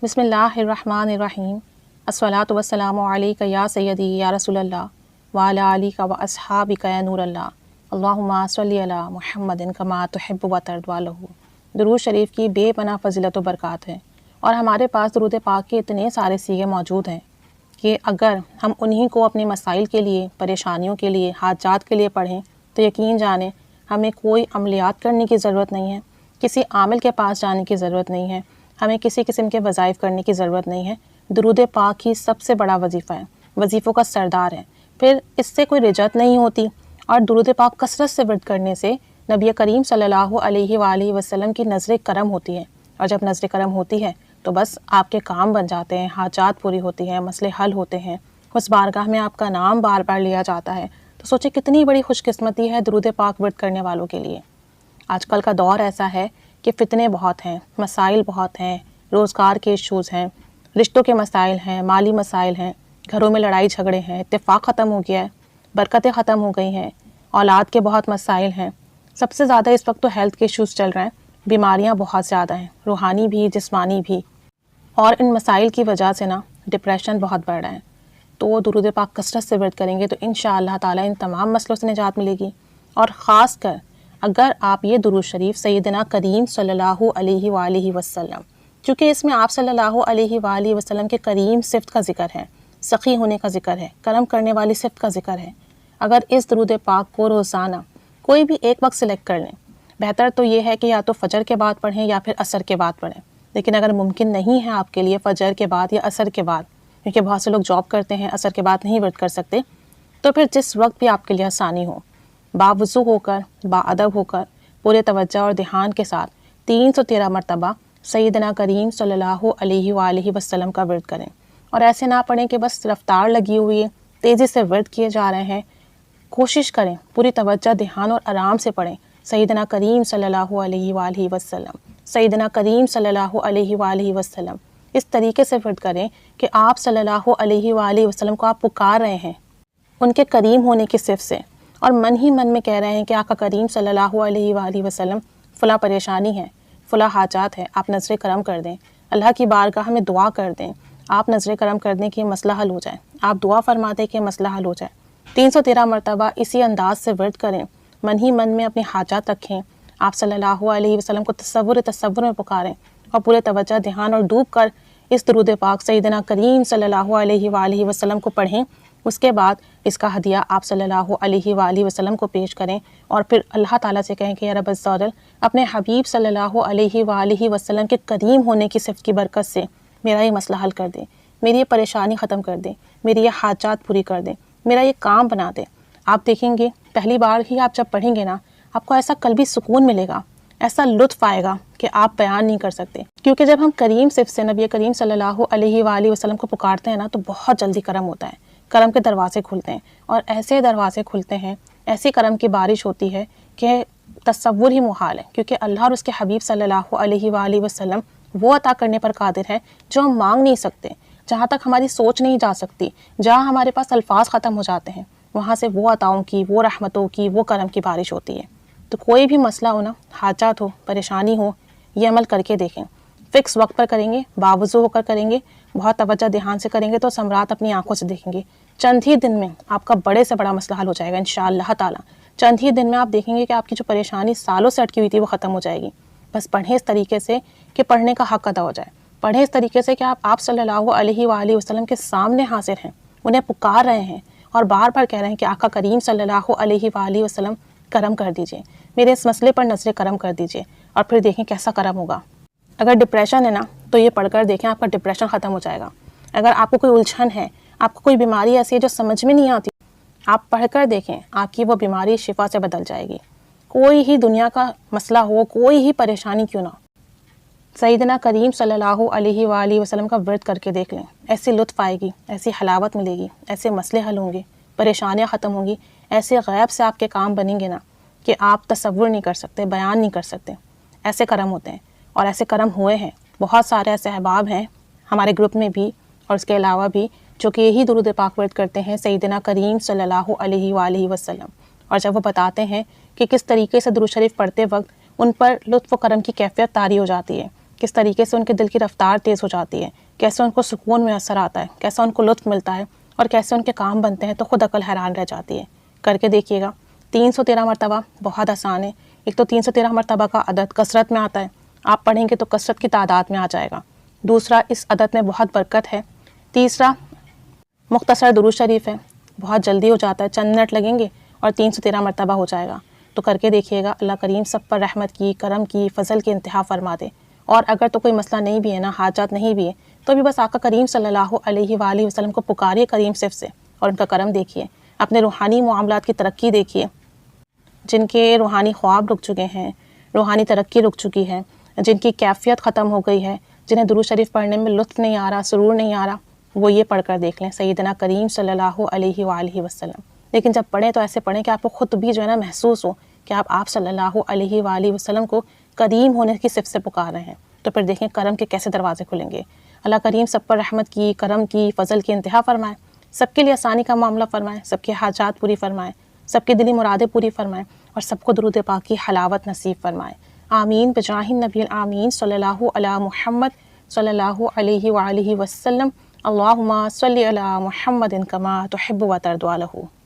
بسم اللہ الرحمن الرحیم الصلاۃ والسلام علیک یا سیدی یا رسول اللہ وعلی آلک و اصحابک یا نور اللہ اللہم صلی علی محمد کما تحب و ترضی لہ۔ درود شریف کی بے پناہ فضیلت و برکات ہے، اور ہمارے پاس درود پاک کے اتنے سارے صیغے موجود ہیں کہ اگر ہم انہی کو اپنے مسائل کے لیے، پریشانیوں کے لیے، حاجات کے لیے پڑھیں تو یقین جانیں ہمیں کوئی عملیات کرنے کی ضرورت نہیں ہے، کسی عامل کے پاس جانے کی ضرورت نہیں ہے، ہمیں کسی قسم کے وظائف کرنے کی ضرورت نہیں ہے۔ درود پاک ہی سب سے بڑا وظیفہ ہے، وظیفوں کا سردار ہے، پھر اس سے کوئی رجعت نہیں ہوتی۔ اور درود پاک کثرت سے ورد کرنے سے نبی کریم صلی اللہ علیہ وآلہ وسلم کی نظر کرم ہوتی ہے، اور جب نظر کرم ہوتی ہے تو بس آپ کے کام بن جاتے ہیں، حاجات پوری ہوتی ہیں، مسئلے حل ہوتے ہیں، اس بارگاہ میں آپ کا نام بار بار لیا جاتا ہے۔ تو سوچیں کتنی بڑی خوش قسمتی ہے درود پاک ورد کرنے والوں کے لیے۔ آج کل کا دور ایسا ہے کہ فتنے بہت ہیں، مسائل بہت ہیں، روزگار کے ایشوز ہیں، رشتوں کے مسائل ہیں، مالی مسائل ہیں، گھروں میں لڑائی جھگڑے ہیں، اتفاق ختم ہو گیا ہے، برکتیں ختم ہو گئی ہیں، اولاد کے بہت مسائل ہیں۔ سب سے زیادہ اس وقت تو ہیلتھ کے ایشوز چل رہے ہیں، بیماریاں بہت زیادہ ہیں، روحانی بھی جسمانی بھی، اور ان مسائل کی وجہ سے ڈپریشن بہت بڑھ رہا ہے۔ تو درود پاک کثرت سے ورد کریں گے تو انشاءاللہ تعالیٰ ان تمام مسئلوں سے نجات ملے گی۔ اور خاص کر اگر آپ یہ درود شریف سیدنا کریم صلی اللہ علیہ وآلہ وسلم، چونکہ اس میں آپ صلی اللہ علیہ وآلہ وسلم کے کریم صفت کا ذکر ہے، سخی ہونے کا ذکر ہے، کرم کرنے والی صفت کا ذکر ہے، اگر اس درود پاک کو روزانہ کوئی بھی ایک وقت سلیکٹ کر لیں، بہتر تو یہ ہے کہ یا تو فجر کے بعد پڑھیں یا پھر عصر کے بعد پڑھیں، لیکن اگر ممکن نہیں ہے آپ کے لیے فجر کے بعد یا عصر کے بعد، کیونکہ بہت سے لوگ جاب کرتے ہیں، عصر کے بعد نہیں ورد کر سکتے، تو پھر جس وقت بھی آپ کے لیے آسانی ہو، باوضو ہو کر، باادب ہو کر، پورے توجہ اور دھیان کے ساتھ 313 مرتبہ سیدنا کریم صلی اللہ علیہ وآلہ وسلم کا ورد کریں۔ اور ایسے نہ پڑھیں کہ بس رفتار لگی ہوئی ہے، تیزی سے ورد کیے جا رہے ہیں، کوشش کریں پوری توجہ، دھیان اور آرام سے پڑھیں۔ سیدنا کریم صلی اللہ علیہ وآلہ وسلم، سیدنا کریم صلی اللہ علیہ وآلہ وسلم، اس طریقے سے ورد کریں کہ آپ صلی اللہ علیہ وآلہ وسلم کو آپ پکار رہے ہیں ان کے کریم ہونے کی صفت سے، اور من ہی من میں کہہ رہے ہیں کہ آقا کریم صلی اللہ علیہ وآلہ وسلم فلاں پریشانی ہے، فلاں حاجات ہے، آپ نظر کرم کر دیں، اللہ کی بارگاہ میں دعا کر دیں، آپ نظر کرم کر دیں کہ یہ مسئلہ حل ہو جائے، آپ دعا فرما دیں کہ یہ مسئلہ حل ہو جائے۔ 313 مرتبہ اسی انداز سے ورد کریں، من ہی من میں اپنی حاجات رکھیں، آپ صلی اللہ علیہ وسلم کو تصور میں پکاریں، اور پورے توجہ، دھیان اور ڈوب کر اس درود پاک سیدنا کریم صلی اللہ علیہ وآلہ وسلم کو پڑھیں۔ اس کے بعد اس کا ہدیہ آپ صلی اللہ علیہ وآلہ وسلم کو پیش کریں، اور پھر اللہ تعالیٰ سے کہیں کہ یا رب عز و جل، اپنے حبیب صلی اللہ علیہ وآلہ وسلم کے کریم ہونے کی صفت کی برکت سے میرا یہ مسئلہ حل کر دیں، میری یہ پریشانی ختم کر دیں، میری یہ حاجات پوری کر دیں، میرا یہ کام بنا دیں۔ آپ دیکھیں گے پہلی بار ہی آپ جب پڑھیں گے آپ کو ایسا قلبی سکون ملے گا، ایسا لطف آئے گا کہ آپ بیان نہیں کر سکتے، کیونکہ جب ہم کریم صفت سے نبی کریم صلی اللہ علیہ وآلہ وسلم کو پکارتے ہیں تو بہت جلدی کرم ہوتا ہے، کرم کے دروازے کھلتے ہیں، اور ایسے دروازے کھلتے ہیں، ایسی کرم کی بارش ہوتی ہے کہ تصور ہی محال ہے، کیونکہ اللہ اور اس کے حبیب صلی اللہ علیہ وآلہ وسلم وہ عطا کرنے پر قادر ہے جو ہم مانگ نہیں سکتے، جہاں تک ہماری سوچ نہیں جا سکتی، جہاں ہمارے پاس الفاظ ختم ہو جاتے ہیں، وہاں سے وہ عطاؤں کی، وہ رحمتوں کی، وہ کرم کی بارش ہوتی ہے۔ تو کوئی بھی مسئلہ ہو حاجات ہو، پریشانی ہو، یہ عمل کر کے دیکھیں، فکس وقت پر کریں گے، باوضو ہو کر کریں گے، بہت توجہ دھیان سے کریں گے تو ثمرات اپنی آنکھوں سے دیکھیں گے۔ چند ہی دن میں آپ کا بڑے سے بڑا مسئلہ حل ہو جائے گا انشاءاللہ تعالیٰ۔ چند ہی دن میں آپ دیکھیں گے کہ آپ کی جو پریشانی سالوں سے اٹکی ہوئی تھی وہ ختم ہو جائے گی۔ بس پڑھیں اس طریقے سے کہ پڑھنے کا حق ادا ہو جائے، پڑھیں اس طریقے سے کہ آپ صلی اللہ علیہ وآلہ وسلم کے سامنے حاضر ہیں، انہیں پکار رہے ہیں، اور بار بار کہہ رہے ہیں کہ آقا کریم صلی اللہ علیہ وآلہ وسلم کرم کر دیجئے، میرے اس مسئلے پر نظر کرم کر دیجئے، اور پھر دیکھیں کیسا کرم ہوگا۔ اگر ڈپریشن ہے تو یہ پڑھ کر دیکھیں، آپ کا ڈپریشن ختم ہو جائے گا۔ اگر آپ کو کوئی الجھن ہے، آپ کو کوئی بیماری ایسی ہے جو سمجھ میں نہیں آتی، آپ پڑھ کر دیکھیں، آپ کی وہ بیماری شفا سے بدل جائے گی۔ کوئی ہی دنیا کا مسئلہ ہو، کوئی ہی پریشانی کیوں نہ ہو، سیدنا کریم صلی اللہ علیہ وآلہ وسلم کا ورد کر کے دیکھ لیں، ایسی لطف آئے گی، ایسی حلاوت ملے گی، ایسے مسئلے حل ہوں گے، پریشانیاں ختم ہوں گی، ایسے غیب سے آپ کے کام بنیں گے کہ آپ تصور نہیں کر سکتے، بیان نہیں کر سکتے۔ ایسے کرم ہوتے ہیں، اور ایسے کرم ہوئے ہیں، بہت سارے ایسے احباب ہیں ہمارے گروپ میں بھی اور اس کے علاوہ بھی جو کہ یہی درود پاک ورد کرتے ہیں سیدنا کریم صلی اللہ علیہ وآلہ وسلم، اور جب وہ بتاتے ہیں کہ کس طریقے سے درود شریف پڑھتے وقت ان پر لطف و کرم کی کیفیت طاری ہو جاتی ہے، کس طریقے سے ان کے دل کی رفتار تیز ہو جاتی ہے، کیسے ان کو سکون میسر آتا ہے، کیسا ان کو لطف ملتا ہے اور کیسے ان کے کام بنتے ہیں، تو خود عقل حیران رہ جاتی ہے۔ کر کے دیکھیے گا۔ 313 مرتبہ بہت آسان ہے۔ ایک تو 313 مرتبہ کا عدد کثرت میں آتا ہے، آپ پڑھیں گے تو کثرت کی تعداد میں آ جائے گا۔ دوسرا، اس عدد میں بہت برکت ہے۔ تیسرا، مختصر درود شریف ہے، بہت جلدی ہو جاتا ہے، چند منٹ لگیں گے اور 313 مرتبہ ہو جائے گا۔ تو کر کے دیکھیے گا، اللہ کریم سب پر رحمت کی، کرم کی، فضل کی انتہا فرما دے۔ اور اگر تو کوئی مسئلہ نہیں بھی ہے نا، حاجات نہیں بھی ہے، تو بھی بس آقا کریم صلی اللہ علیہ وآلہ وسلم کو پکاریے کریم صرف سے، اور ان کا کرم دیکھیے، اپنے روحانی معاملات کی ترقی دیکھیے۔ جن کے روحانی خواب رک چکے ہیں، روحانی ترقی رک چکی ہے، جن کی کیفیت ختم ہو گئی ہے، جنہیں درود شریف پڑھنے میں لطف نہیں آ رہا، سرور نہیں آ رہا، وہ یہ پڑھ کر دیکھ لیں سیدنا کریم صلی اللہ علیہ وآلہ وسلم۔ لیکن جب پڑھیں تو ایسے پڑھیں کہ آپ کو خود بھی جو ہے نا محسوس ہو کہ آپ صلی اللہ علیہ وآلہ وسلم کو کریم ہونے کی صفت سے پکار رہے ہیں، تو پھر دیکھیں کرم کے کیسے دروازے کھلیں گے۔ اللہ کریم سب پر رحمت کی، کرم کی، فضل کی انتہا فرمائے، سب کے لیے آسانی کا معاملہ فرمائے، سب کے حاجات پوری فرمائے، سب کی دلی مرادیں پوری فرمائے، اور سب کو درود پاک کی حلاوت نصیب فرمائے۔ آمین بجاہ النبی الآمین صلی اللہ علی محمد صلی اللہ علیہ وآلہ وسلم۔ اللہم صلی علی محمد کما تحب و ترضی عنہ۔